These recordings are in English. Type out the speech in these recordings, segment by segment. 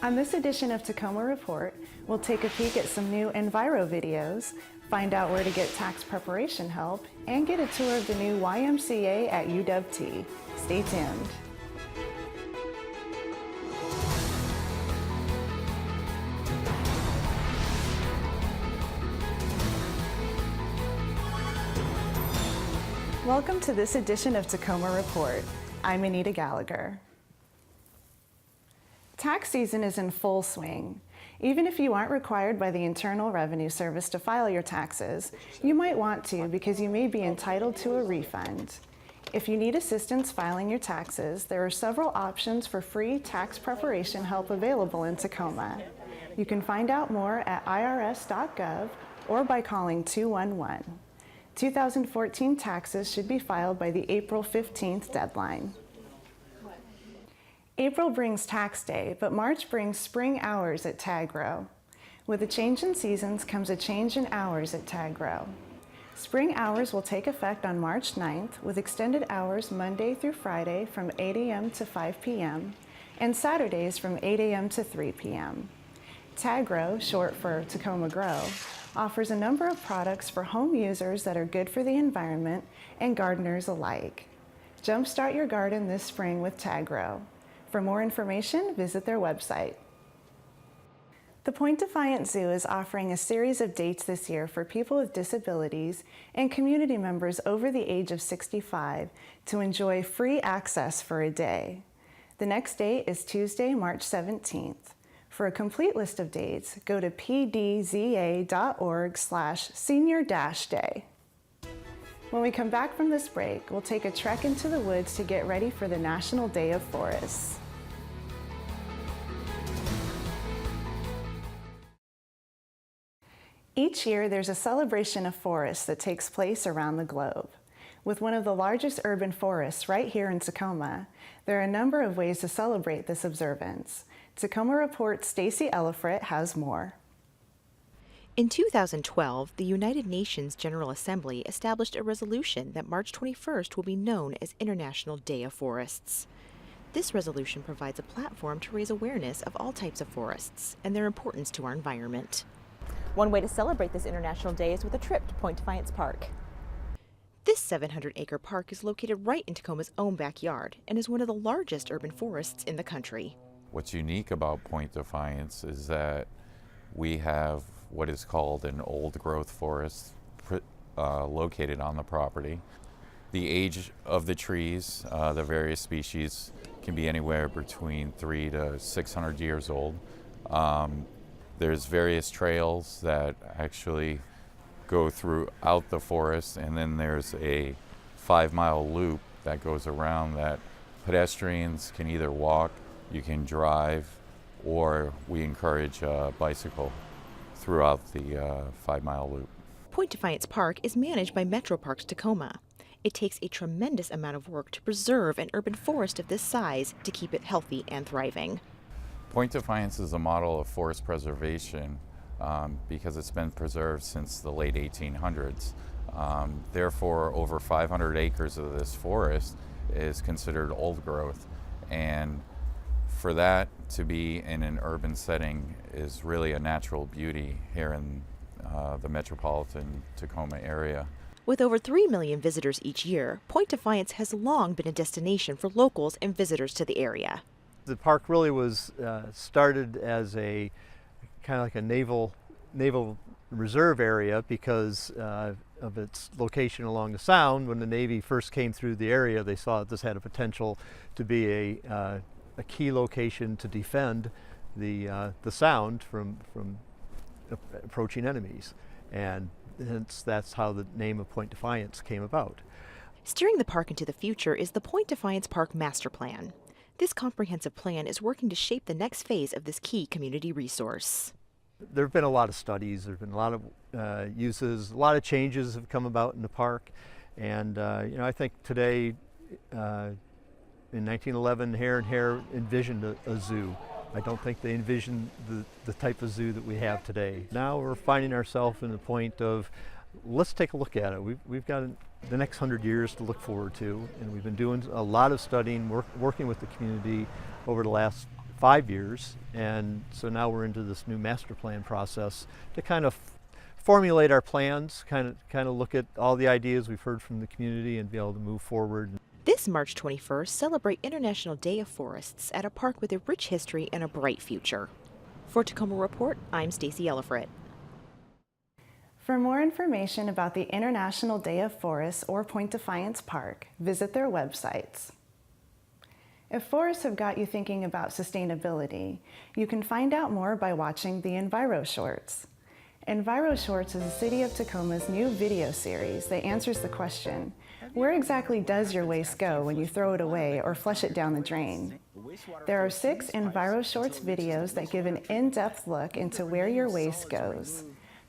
On this edition of Tacoma Report, we'll take a peek at some new Enviro videos, find out where to get tax preparation help, and get a tour of the new YMCA at UW-T. Stay tuned. Welcome to this edition of Tacoma Report. I'm Anita Gallagher. Tax season is in full swing. Even if you aren't required by the Internal Revenue Service to file your taxes, you might want to because you may be entitled to a refund. If you need assistance filing your taxes, there are several options for free tax preparation help available in Tacoma. You can find out more at irs.gov or by calling 211. 2014 taxes should be filed by the April 15th deadline. April brings tax day, but March brings spring hours at Tagro. With a change in seasons comes a change in hours at Tagro. Spring hours will take effect on March 9th with extended hours Monday through Friday from 8 a.m. to 5 p.m. and Saturdays from 8 a.m. to 3 p.m. Tagro, short for Tacoma Grow, offers a number of products for home users that are good for the environment and gardeners alike. Jumpstart your garden this spring with Tagro. For more information, visit their website. The Point Defiance Zoo is offering a series of dates this year for people with disabilities and community members over the age of 65 to enjoy free access for a day. The next date is Tuesday, March 17th. For a complete list of dates, go to pdza.org/senior-day. When we come back from this break, we'll take a trek into the woods to get ready for the National Day of Forests. Each year, there's a celebration of forests that takes place around the globe. With one of the largest urban forests right here in Tacoma, there are a number of ways to celebrate this observance. Tacoma Report's Stacy Ellifrit has more. In 2012, the United Nations General Assembly established a resolution that March 21st will be known as International Day of Forests. This resolution provides a platform to raise awareness of all types of forests and their importance to our environment. One way to celebrate this International Day is with a trip to Point Defiance Park. This 700-acre park is located right in Tacoma's own backyard and is one of the largest urban forests in the country. What's unique about Point Defiance is that we have what is called an old growth forest located on the property. The age of the trees, the various species, can be anywhere between 300 to 600 years old. There's various trails that actually go throughout the forest, and then there's a 5-mile loop that goes around that pedestrians can either walk, you can drive, or we encourage bicycle throughout the 5-mile loop. Point Defiance Park is managed by Metro Parks Tacoma. It takes a tremendous amount of work to preserve an urban forest of this size to keep it healthy and thriving. Point Defiance is a model of forest preservation because it's been preserved since the late 1800s. Therefore, over 500 acres of this forest is considered old growth, and for that to be in an urban setting is really a natural beauty here in the metropolitan Tacoma area. With over 3 million visitors each year, Point Defiance has long been a destination for locals and visitors to the area. The park really was started as a kind of like a naval reserve area because of its location along the Sound. When the Navy first came through the area, they saw that this had a potential to be a key location to defend the Sound from approaching enemies, and hence that's how the name of Point Defiance came about. Steering the park into the future is the Point Defiance Park Master Plan. This comprehensive plan is working to shape the next phase of this key community resource. There have been a lot of studies, there have been a lot of uses, a lot of changes have come about in the park, and I think today, in 1911, Hare and Hare envisioned a zoo. I don't think they envisioned the type of zoo that we have today. Now we're finding ourselves in the point of, let's take a look at it. We've got the next 100 years to look forward to, and we've been doing a lot of studying, working with the community over the last 5 years, and so now we're into this new master plan process to kind of formulate our plans, kind of look at all the ideas we've heard from the community and be able to move forward. This March 21st, celebrate International Day of Forests at a park with a rich history and a bright future. For Tacoma Report, I'm Stacy Ellifrit. For more information about the International Day of Forests or Point Defiance Park, visit their websites. If forests have got you thinking about sustainability, you can find out more by watching the Enviro Shorts. Enviro Shorts is the City of Tacoma's new video series that answers the question, where exactly does your waste go when you throw it away or flush it down the drain? There are 6 Enviro Shorts videos that give an in-depth look into where your waste goes,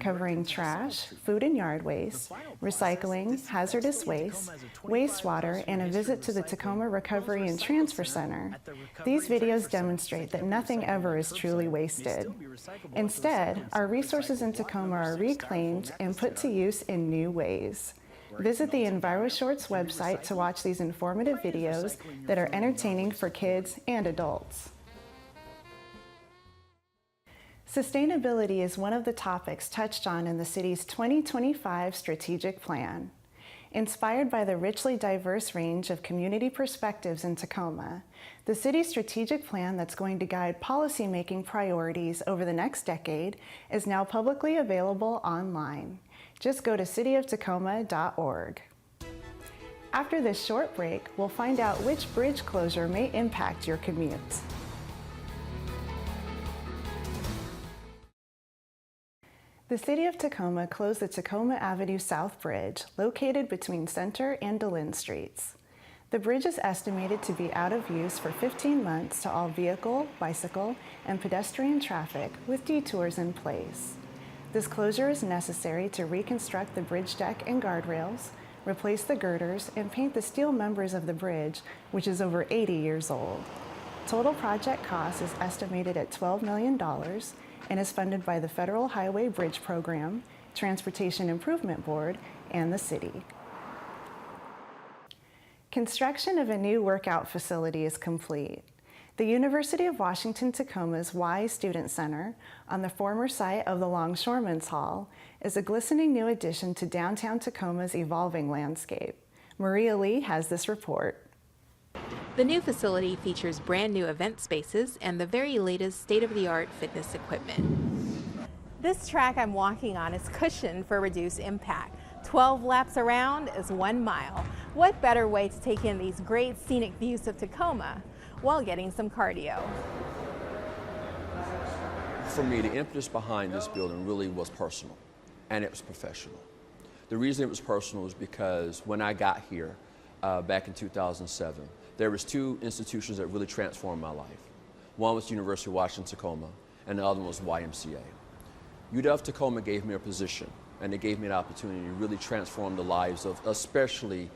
covering trash, food and yard waste, recycling, hazardous waste, wastewater, and a visit to the Tacoma Recovery and Transfer Center. These videos demonstrate that nothing ever is truly wasted. Instead, our resources in Tacoma are reclaimed and put to use in new ways. Visit the Enviro Shorts website to watch these informative videos that are entertaining for kids and adults. Sustainability is one of the topics touched on in the city's 2025 strategic plan. Inspired by the richly diverse range of community perspectives in Tacoma, the city's strategic plan that's going to guide policymaking priorities over the next decade is now publicly available online. Just go to cityoftacoma.org. After this short break, we'll find out which bridge closure may impact your commute. The City of Tacoma closed the Tacoma Avenue South Bridge, located between Center and DeLynn Streets. The bridge is estimated to be out of use for 15 months to all vehicle, bicycle, and pedestrian traffic, with detours in place. This closure is necessary to reconstruct the bridge deck and guardrails, replace the girders, and paint the steel members of the bridge, which is over 80 years old. Total project cost is estimated at $12 million and is funded by the Federal Highway Bridge Program, Transportation Improvement Board, and the city. Construction of a new workout facility is complete. The University of Washington Tacoma's Y Student Center, on the former site of the Longshoremen's Hall, is a glistening new addition to downtown Tacoma's evolving landscape. Maria Lee has this report. The new facility features brand new event spaces and the very latest state-of-the-art fitness equipment. This track I'm walking on is cushioned for reduced impact. 12 laps around is 1 mile. What better way to take in these great scenic views of Tacoma while getting some cardio? For me, the impetus behind this building really was personal, and it was professional. The reason it was personal was because when I got here back in 2007, there was 2 institutions that really transformed my life. One was University of Washington Tacoma, and the other one was YMCA. UW Tacoma gave me a position, and it gave me an opportunity to really transform the lives of especially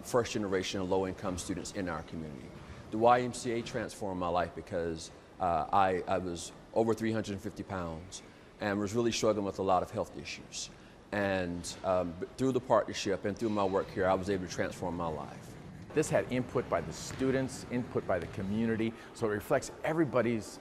first generation and low income students in our community. The YMCA transformed my life because I was over 350 pounds and was really struggling with a lot of health issues. And through the partnership and through my work here, I was able to transform my life. This had input by the students, input by the community, so it reflects everybody's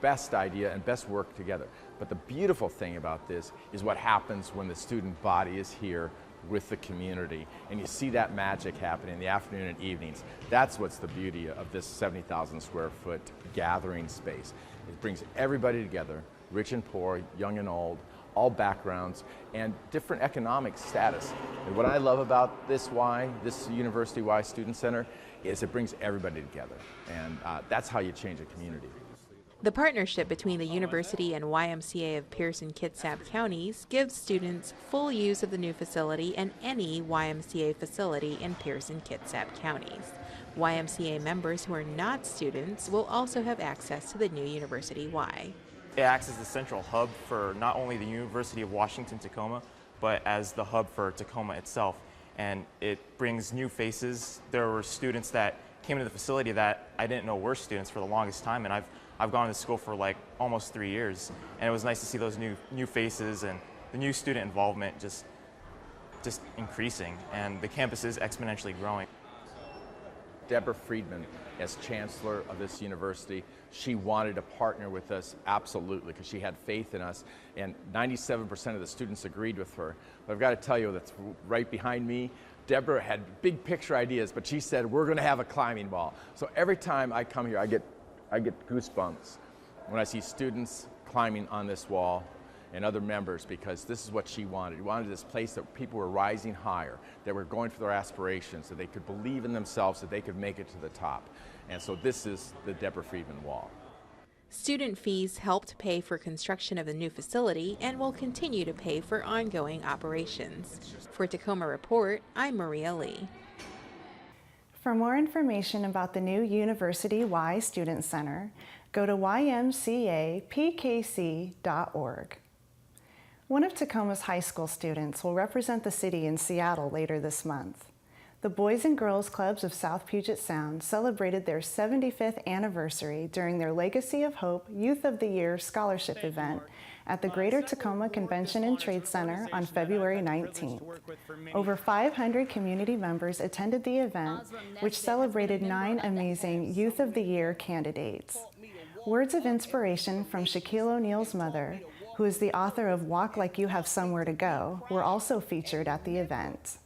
best idea and best work together. But the beautiful thing about this is what happens when the student body is here with the community, and you see that magic happening in the afternoon and evenings. That's what's the beauty of this 70,000 square foot gathering space. It brings everybody together, rich and poor, young and old, all backgrounds, and different economic status. And what I love about this University Y Student Center is it brings everybody together, and that's how you change a community. The partnership between the University and YMCA of Pierce and Kitsap counties gives students full use of the new facility and any YMCA facility in Pierce and Kitsap counties. YMCA members who are not students will also have access to the new University Y. It acts as the central hub for not only the University of Washington Tacoma, but as the hub for Tacoma itself. And it brings new faces. There were students that came into the facility that I didn't know were students for the longest time, and I've gone to school for like almost 3 years, and it was nice to see those new faces and the new student involvement just increasing, and the campus is exponentially growing. Deborah Friedman as chancellor of this university. She wanted to partner with us absolutely because she had faith in us, and 97% of the students agreed with her. But I've got to tell you, that's right behind me. Deborah had big picture ideas, but she said, we're going to have a climbing wall. So every time I come here, I get goosebumps when I see students climbing on this wall and other members, because this is what she wanted. She wanted this place that people were rising higher, that were going for their aspirations, that they could believe in themselves, that they could make it to the top. And so this is the Deborah Friedman Wall. Student fees helped pay for construction of the new facility and will continue to pay for ongoing operations. For Tacoma Report, I'm Maria Lee. For more information about the new University Y Student Center, go to ymcapkc.org. One of Tacoma's high school students will represent the city in Seattle later this month. The Boys and Girls Clubs of South Puget Sound celebrated their 75th anniversary during their Legacy of Hope Youth of the Year Scholarship event at the Greater Tacoma Convention and Trade Center on February 19th. Over 500 community members attended the event, which celebrated 9 amazing Youth of the Year candidates. Words of inspiration from Shaquille O'Neal's mother, who is the author of Walk Like You Have Somewhere to Go, were also featured at the event.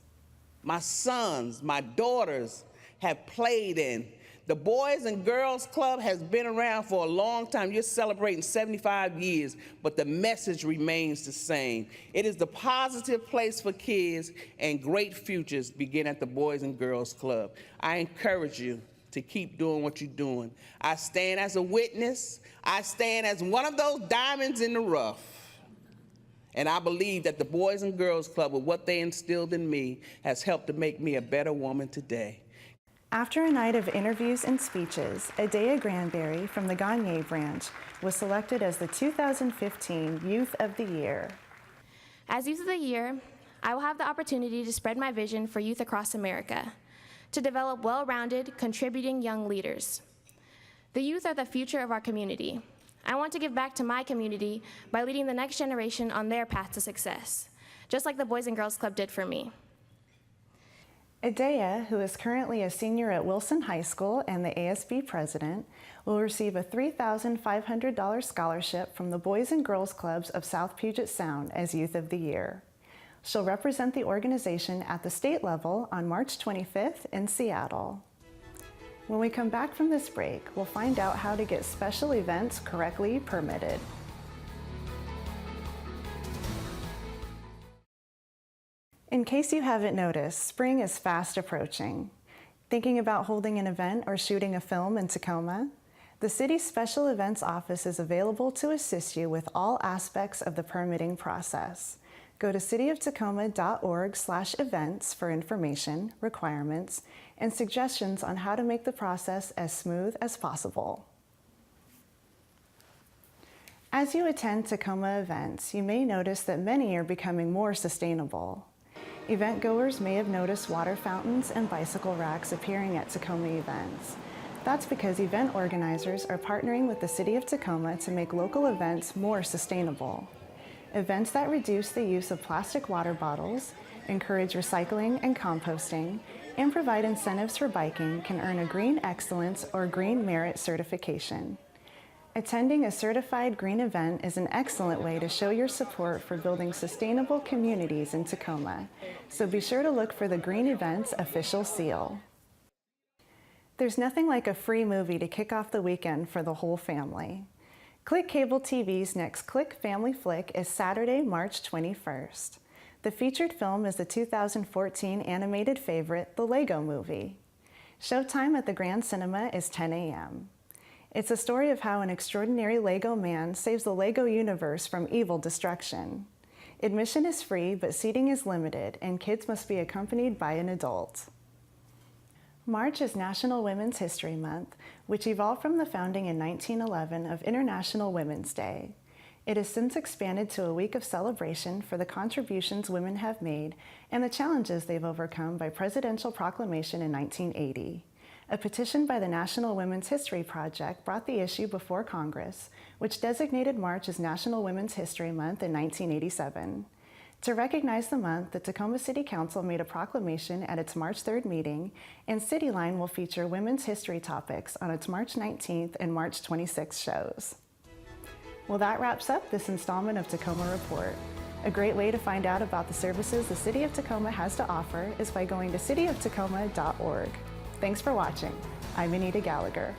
My sons, my daughters have played in. The Boys and Girls Club has been around for a long time. You're celebrating 75 years, but the message remains the same. It is the positive place for kids, and great futures begin at the Boys and Girls Club. I encourage you to keep doing what you're doing. I stand as a witness. I stand as one of those diamonds in the rough. And I believe that the Boys and Girls Club, with what they instilled in me, has helped to make me a better woman today. After a night of interviews and speeches, Adea Granberry from the Gagne branch was selected as the 2015 Youth of the Year. As Youth of the Year, I will have the opportunity to spread my vision for youth across America, to develop well-rounded, contributing young leaders. The youth are the future of our community. I want to give back to my community by leading the next generation on their path to success, just like the Boys and Girls Club did for me. Adea, who is currently a senior at Wilson High School and the ASB president, will receive a $3,500 scholarship from the Boys and Girls Clubs of South Puget Sound as Youth of the Year. She'll represent the organization at the state level on March 25th in Seattle. When we come back from this break, we'll find out how to get special events correctly permitted. In case you haven't noticed, spring is fast approaching. Thinking about holding an event or shooting a film in Tacoma? The city's Special Events Office is available to assist you with all aspects of the permitting process. Go to cityoftacoma.org/events for information, requirements, and suggestions on how to make the process as smooth as possible. As you attend Tacoma events, you may notice that many are becoming more sustainable. Event goers may have noticed water fountains and bicycle racks appearing at Tacoma events. That's because event organizers are partnering with the City of Tacoma to make local events more sustainable. Events that reduce the use of plastic water bottles, encourage recycling and composting, and provide incentives for biking can earn a Green Excellence or Green Merit certification. Attending a certified green event is an excellent way to show your support for building sustainable communities in Tacoma, so be sure to look for the Green Events official seal. There's nothing like a free movie to kick off the weekend for the whole family. Click Cable TV's next Click Family Flick is Saturday, March 21st. The featured film is the 2014 animated favorite, The Lego Movie. Showtime at the Grand Cinema is 10 a.m. It's a story of how an extraordinary Lego man saves the Lego universe from evil destruction. Admission is free, but seating is limited, and kids must be accompanied by an adult. March is National Women's History Month, which evolved from the founding in 1911 of International Women's Day. It has since expanded to a week of celebration for the contributions women have made and the challenges they've overcome by presidential proclamation in 1980. A petition by the National Women's History Project brought the issue before Congress, which designated March as National Women's History Month in 1987. To recognize the month, the Tacoma City Council made a proclamation at its March 3rd meeting, and CityLine will feature women's history topics on its March 19th and March 26th shows. Well, that wraps up this installment of Tacoma Report. A great way to find out about the services the City of Tacoma has to offer is by going to cityoftacoma.org. Thanks for watching. I'm Anita Gallagher.